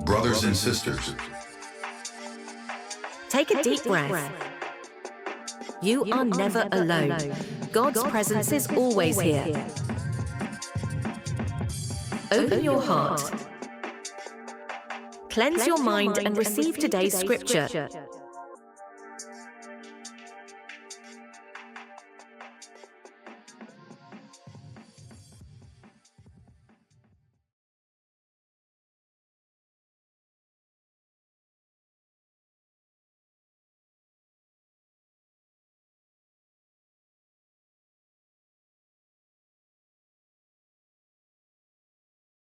Brothers and sisters, Take a deep breath. You are never alone. God's presence is always here. Open your heart. Cleanse your mind and receive today's scripture.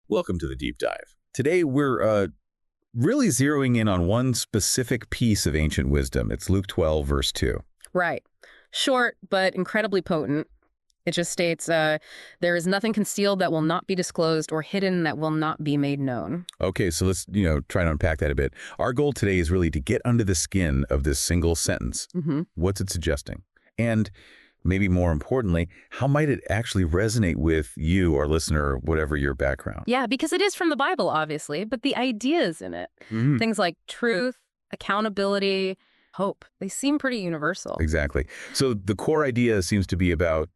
Welcome to the Deep Dive. Today we're really zeroing in on one specific piece of ancient wisdom. It's Luke 12, verse 2. Right. Short, but incredibly potent. It just states, there is nothing concealed that will not be disclosed or hidden that will not be made known. Okay, so let's try to unpack that a bit. Our goal today is really to get under the skin of this single sentence. What's it suggesting? And maybe more importantly, how might it actually resonate with you, our listener, whatever your background? Yeah, because it is from the Bible, obviously, but the ideas in it, things like truth, accountability, hope, they seem pretty universal. Exactly. So the core idea seems to be about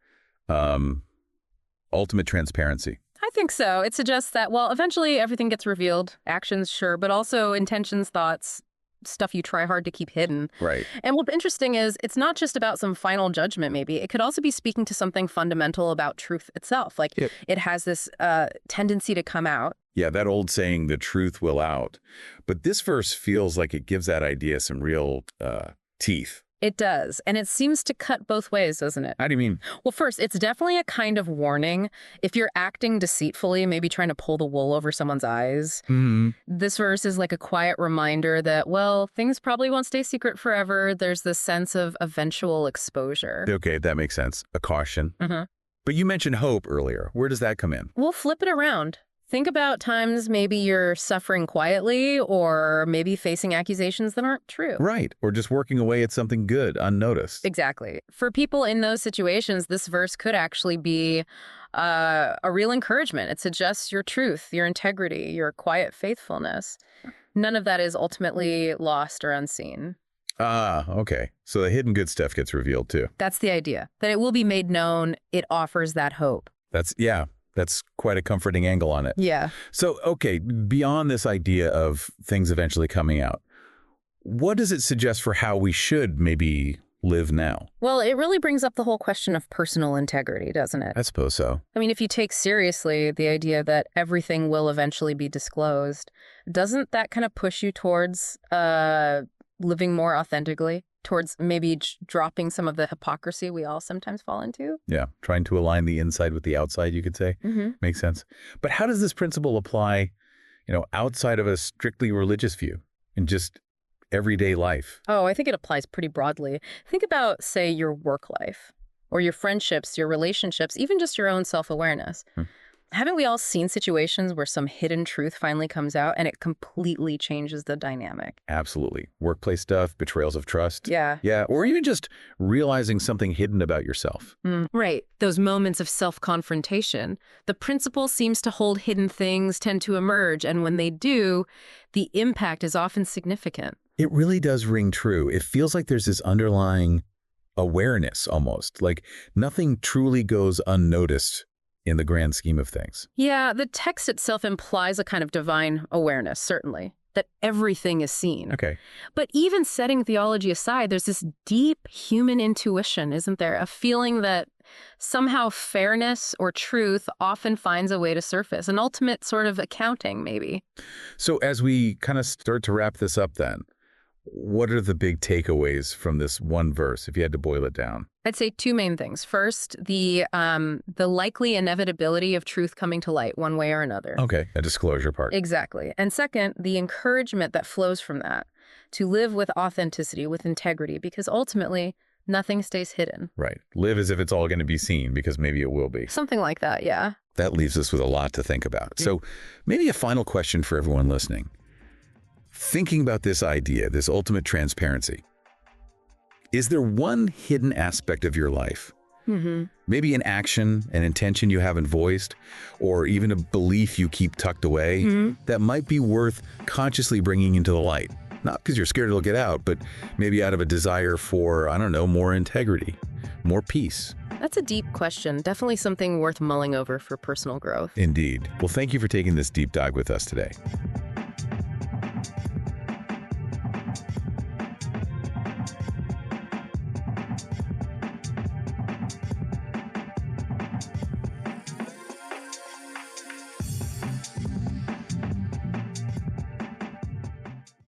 ultimate transparency. I think so. It suggests that, well, eventually everything gets revealed. Actions, sure, but also intentions, thoughts, stuff you try hard to keep hidden. Right. And what's interesting is it's not just about some final judgment, maybe. It could also be speaking to something fundamental about truth itself. Like it has this tendency to come out. Yeah, that old saying, the truth will out. But this verse feels like it gives that idea some real teeth. It does. And it seems to cut both ways, doesn't it? How do you mean? Well, first, it's definitely a kind of warning. If you're acting deceitfully, maybe trying to pull the wool over someone's eyes, this verse is like a quiet reminder that, well, things probably won't stay secret forever. There's this sense of eventual exposure. Okay, that makes sense. A caution. But you mentioned hope earlier. Where does that come in? We'll flip it around. Think about times maybe you're suffering quietly or maybe facing accusations that aren't true. Right. Or just working away at something good, unnoticed. Exactly. For people in those situations, this verse could actually be a real encouragement. It suggests your truth, your integrity, your quiet faithfulness. None of that is ultimately lost or unseen. Ah, okay. So the hidden good stuff gets revealed too. That's the idea, that it will be made known. It offers that hope. That's quite a comforting angle on it. Yeah. So, okay, beyond this idea of things eventually coming out, what does it suggest for how we should maybe live now? Well, it really brings up the whole question of personal integrity, doesn't it? I suppose so. I mean, if you take seriously the idea that everything will eventually be disclosed, doesn't that kind of push you towards living more authentically? Towards maybe dropping some of the hypocrisy we all sometimes fall into? Yeah, trying to align the inside with the outside, you could say. Makes sense. But how does this principle apply, outside of a strictly religious view in just everyday life? Oh, I think it applies pretty broadly. Think about, say, your work life or your friendships, your relationships, even just your own self-awareness. Haven't we all seen situations where some hidden truth finally comes out and it completely changes the dynamic? Absolutely. Workplace stuff, betrayals of trust. Yeah. Yeah, or even just realizing something hidden about yourself. Right. Those moments of self-confrontation. The principle seems to hold hidden things tend to emerge, and when they do, the impact is often significant. It really does ring true. It feels like there's this underlying awareness almost, like nothing truly goes unnoticed in the grand scheme of things. Yeah, the text itself implies a kind of divine awareness, certainly, that everything is seen. Okay. But even setting theology aside, there's this deep human intuition, isn't there? A feeling that somehow fairness or truth often finds a way to surface, an ultimate sort of accounting, maybe. So as we kind of start to wrap this up then, what are the big takeaways from this one verse, if you had to boil it down? I'd say two main things. First, the likely inevitability of truth coming to light one way or another. Okay, a disclosure part. Exactly. And second, the encouragement that flows from that to live with authenticity, with integrity, because ultimately nothing stays hidden. Right. Live as if it's all going to be seen, because maybe it will be. Something like that, yeah. That leaves us with a lot to think about. So maybe a final question for everyone listening. Thinking about this idea, this ultimate transparency, is there one hidden aspect of your life Maybe an action, an intention you haven't voiced, or even a belief you keep tucked away that might be worth consciously bringing into the light. Not because you're scared it'll get out, but maybe out of a desire for, I don't know, more integrity, more peace. That's a deep question. Definitely something worth mulling over for personal growth. Indeed. Well, thank you for taking this deep dive with us today.